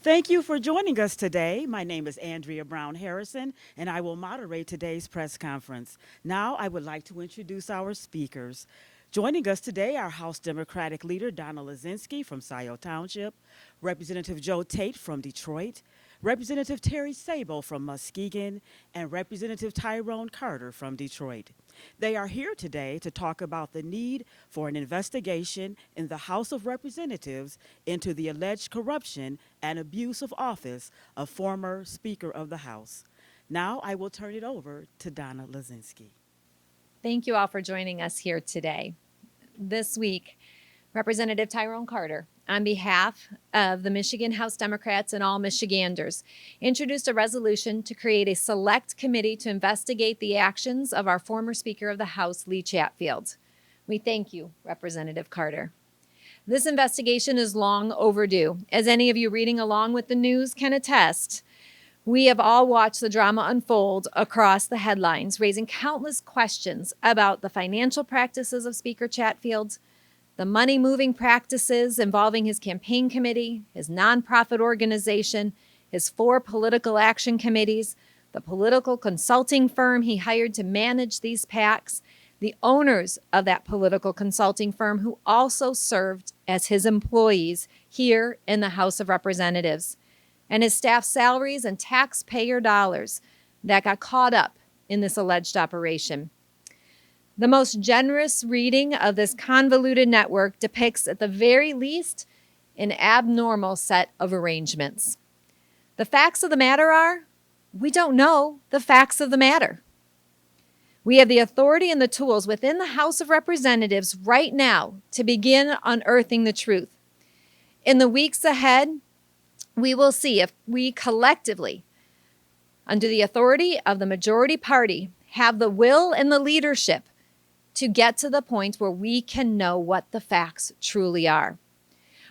Thank you for joining us today. My name is Andrea Brown Harrison, and I will moderate today's press conference. Now, I would like to introduce our speakers. Joining us today are House Democratic Leader Donna Lazinski from Scioto Township, Representative Joe Tate from Detroit, Representative Terry Sabo from Muskegon, and Representative Tyrone Carter from Detroit. They are here today to talk about the need for an investigation in the House of Representatives into the alleged corruption and abuse of office of former Speaker of the House. Now I will turn it over to Donna Lazinski. Thank you all for joining us here today. This week, Representative Tyrone Carter, on behalf of the Michigan House Democrats and all Michiganders, introduced a resolution to create a select committee to investigate the actions of our former Speaker of the House, Lee Chatfield. We thank you, Representative Carter. This investigation is long overdue. As any of you reading along with the news can attest, we have all watched the drama unfold across the headlines, raising countless questions about the financial practices of Speaker Chatfield, the money-moving practices involving his campaign committee, his nonprofit organization, his 4 political action committees, the political consulting firm he hired to manage these PACs, the owners of that political consulting firm who also served as his employees here in the House of Representatives, and his staff salaries and taxpayer dollars that got caught up in this alleged operation. The most generous reading of this convoluted network depicts, at the very least, an abnormal set of arrangements. The facts of the matter are, we don't know the facts of the matter. We have the authority and the tools within the House of Representatives right now to begin unearthing the truth. In the weeks ahead, we will see if we collectively, under the authority of the majority party, have the will and the leadership to get to the point where we can know what the facts truly are.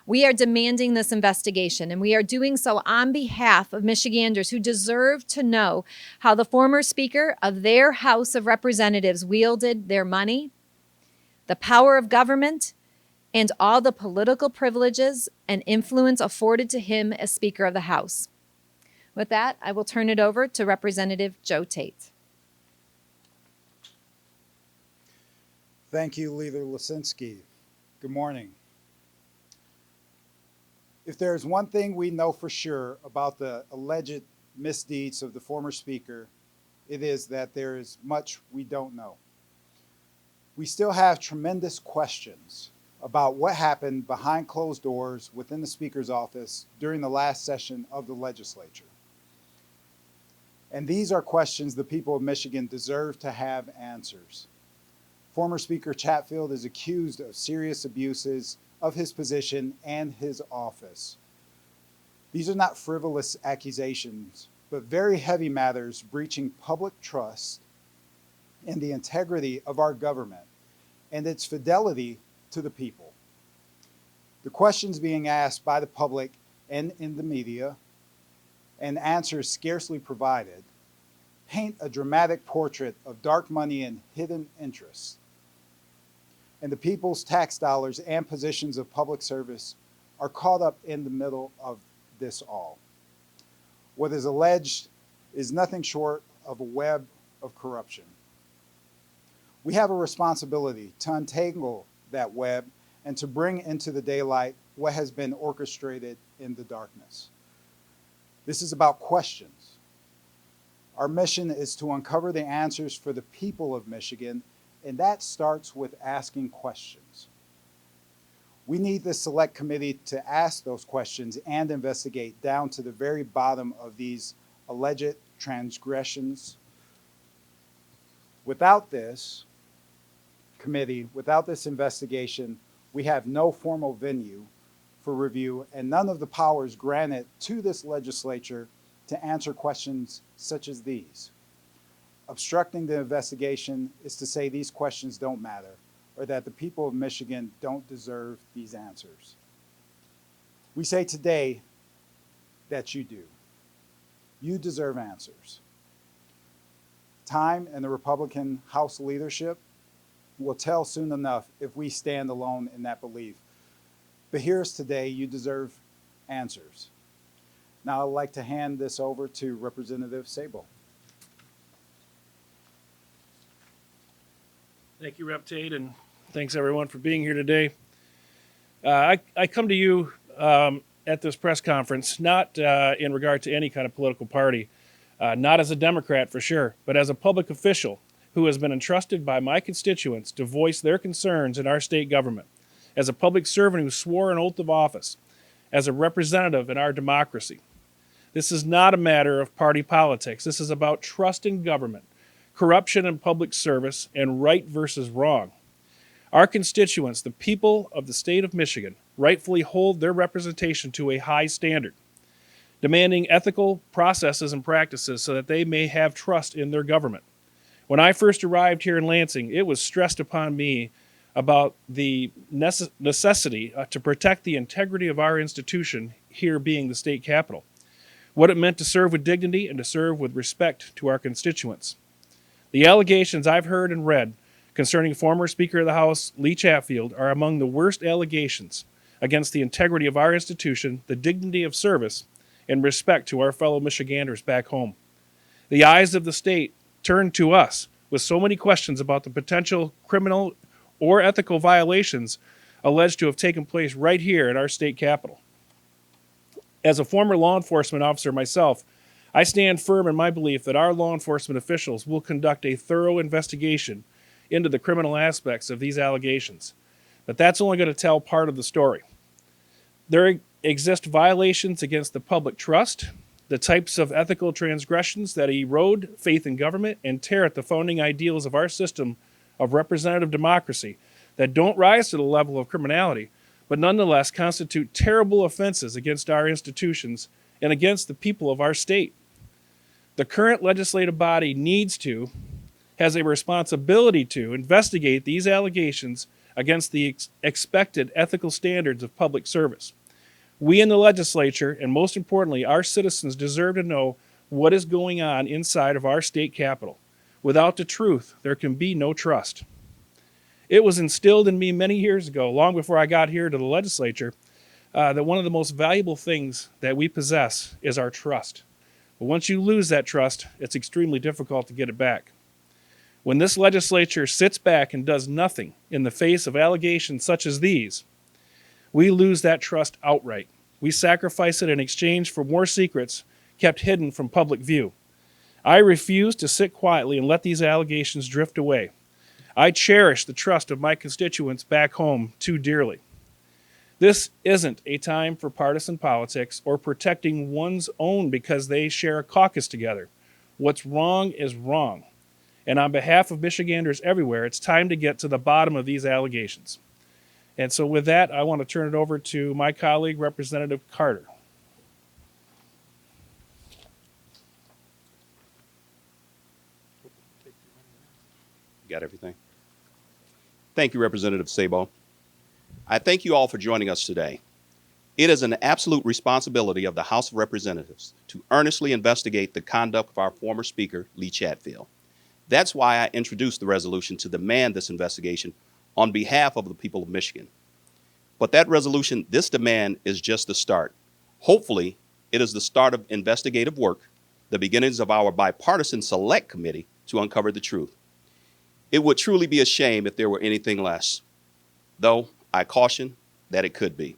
We are demanding this investigation, and we are doing so on behalf of Michiganders who deserve to know how the former Speaker of their House of Representatives wielded their money, the power of government, and all the political privileges and influence afforded to him as Speaker of the House. With that, I will turn it over to Representative Joe Tate. Thank you, Leader Lasinski. Good morning. If there's one thing we know for sure about the alleged misdeeds of the former Speaker, it is that there is much we don't know. We still have tremendous questions about what happened behind closed doors within the Speaker's office during the last session of the legislature. And these are questions the people of Michigan deserve to have answers. Former Speaker Chatfield is accused of serious abuses of his position and his office. These are not frivolous accusations, but very heavy matters breaching public trust and the integrity of our government and its fidelity to the people. The questions being asked by the public and in the media, and answers scarcely provided, paint a dramatic portrait of dark money and hidden interests. And the people's tax dollars and positions of public service are caught up in the middle of this all. What is alleged is nothing short of a web of corruption. We have a responsibility to untangle that web and to bring into the daylight what has been orchestrated in the darkness. This is about questions. Our mission is to uncover the answers for the people of Michigan, and that starts with asking questions. We need this select committee to ask those questions and investigate down to the very bottom of these alleged transgressions. Without this committee, without this investigation, we have no formal venue for review and none of the powers granted to this legislature to answer questions such as these. Obstructing the investigation is to say these questions don't matter or that the people of Michigan don't deserve these answers. We say today that you do. You deserve answers. Time and the Republican House leadership will tell soon enough if we stand alone in that belief. But here's today, you deserve answers. Now I'd like to hand this over to Representative Sabo. Thank you, Rep. Tate, and thanks everyone for being here today. I come to you at this press conference not in regard to any kind of political party, not as a Democrat for sure, but as a public official who has been entrusted by my constituents to voice their concerns in our state government, as a public servant who swore an oath of office, as a representative in our democracy. This is not a matter of party politics. This is about trust in government, corruption in public service, and right versus wrong. Our constituents, the people of the state of Michigan, rightfully hold their representation to a high standard, demanding ethical processes and practices so that they may have trust in their government. When I first arrived here in Lansing, it was stressed upon me about the necessity to protect the integrity of our institution, here being the state capital, what it meant to serve with dignity and to serve with respect to our constituents. The allegations I've heard and read concerning former Speaker of the House Lee Chatfield are among the worst allegations against the integrity of our institution, the dignity of service, and respect to our fellow Michiganders back home. The eyes of the state turned to us with so many questions about the potential criminal or ethical violations alleged to have taken place right here in our state capitol. As a former law enforcement officer myself, I stand firm in my belief that our law enforcement officials will conduct a thorough investigation into the criminal aspects of these allegations. But that's only going to tell part of the story. There exist violations against the public trust, the types of ethical transgressions that erode faith in government and tear at the founding ideals of our system of representative democracy that don't rise to the level of criminality, but nonetheless constitute terrible offenses against our institutions and against the people of our state. The current legislative body has a responsibility to investigate these allegations against the expected ethical standards of public service. We in the legislature, and most importantly, our citizens, deserve to know what is going on inside of our state capitol. Without the truth, there can be no trust. It was instilled in me many years ago, long before I got here to the legislature, that one of the most valuable things that we possess is our trust. But once you lose that trust, it's extremely difficult to get it back. When this legislature sits back and does nothing in the face of allegations such as these, we lose that trust outright. We sacrifice it in exchange for more secrets kept hidden from public view. I refuse to sit quietly and let these allegations drift away. I cherish the trust of my constituents back home too dearly. This isn't a time for partisan politics or protecting one's own because they share a caucus together. What's wrong is wrong. And on behalf of Michiganders everywhere, it's time to get to the bottom of these allegations. And so with that, I want to turn it over to my colleague, Representative Carter. Got everything? Thank you, Representative Sabo. I thank you all for joining us today. It is an absolute responsibility of the House of Representatives to earnestly investigate the conduct of our former Speaker, Lee Chatfield. That's why I introduced the resolution to demand this investigation on behalf of the people of Michigan. But that resolution, this demand, is just the start. Hopefully, it is the start of investigative work, the beginnings of our bipartisan select committee to uncover the truth. It would truly be a shame if there were anything less, though I caution that it could be.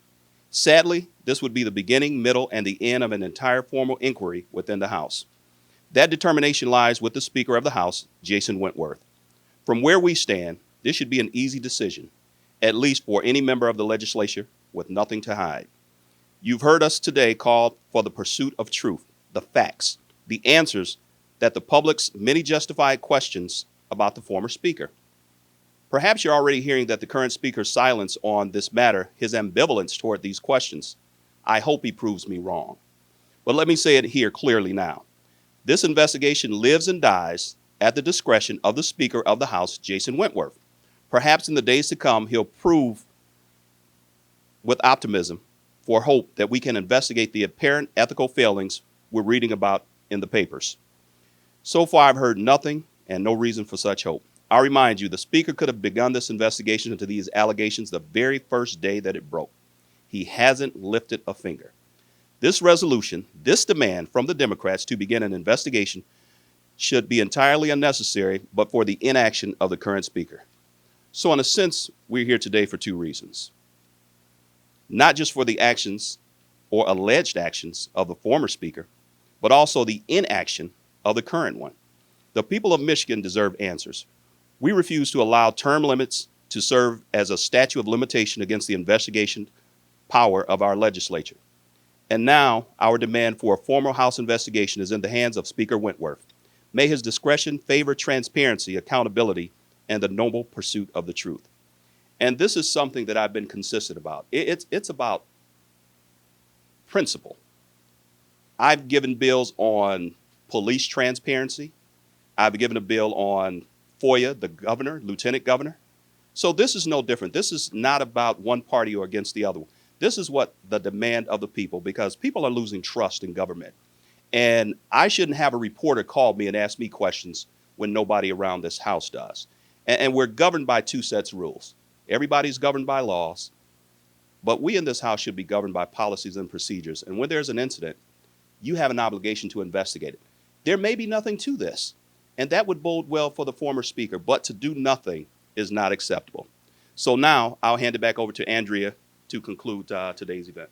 Sadly, this would be the beginning, middle, and the end of an entire formal inquiry within the House. That determination lies with the Speaker of the House, Jason Wentworth. From where we stand, this should be an easy decision, at least for any member of the legislature with nothing to hide. You've heard us today call for the pursuit of truth, the facts, the answers that the public's many justified questions about the former Speaker. Perhaps you're already hearing that the current Speaker's silence on this matter, his ambivalence toward these questions. I hope he proves me wrong. But let me say it here clearly now. This investigation lives and dies at the discretion of the Speaker of the House, Jason Wentworth. Perhaps in the days to come, he'll prove with optimism for hope that we can investigate the apparent ethical failings we're reading about in the papers. So far, I've heard nothing and no reason for such hope. I remind you, the Speaker could have begun this investigation into these allegations the very first day that it broke. He hasn't lifted a finger. This resolution, this demand from the Democrats to begin an investigation should be entirely unnecessary but for the inaction of the current speaker. So in a sense, we're here today for two reasons. Not just for the actions or alleged actions of the former speaker, but also the inaction of the current one. The people of Michigan deserve answers. We refuse to allow term limits to serve as a statute of limitation against the investigation power of our legislature. And now our demand for a formal House investigation is in the hands of Speaker Wentworth. May his discretion favor transparency, accountability, and the noble pursuit of the truth. And this is something that I've been consistent about. It's about principle. I've given bills on police transparency. I've given a bill on FOIA, the governor, lieutenant governor. So this is no different. This is not about one party or against the other. This is what the demand of the people, because people are losing trust in government. And I shouldn't have a reporter call me and ask me questions when nobody around this house does. And we're governed by two sets of rules. Everybody's governed by laws, but we in this house should be governed by policies and procedures. And when there's an incident, you have an obligation to investigate it. There may be nothing to this, and that would bode well for the former speaker, but to do nothing is not acceptable. So now I'll hand it back over to Andrea to conclude today's event.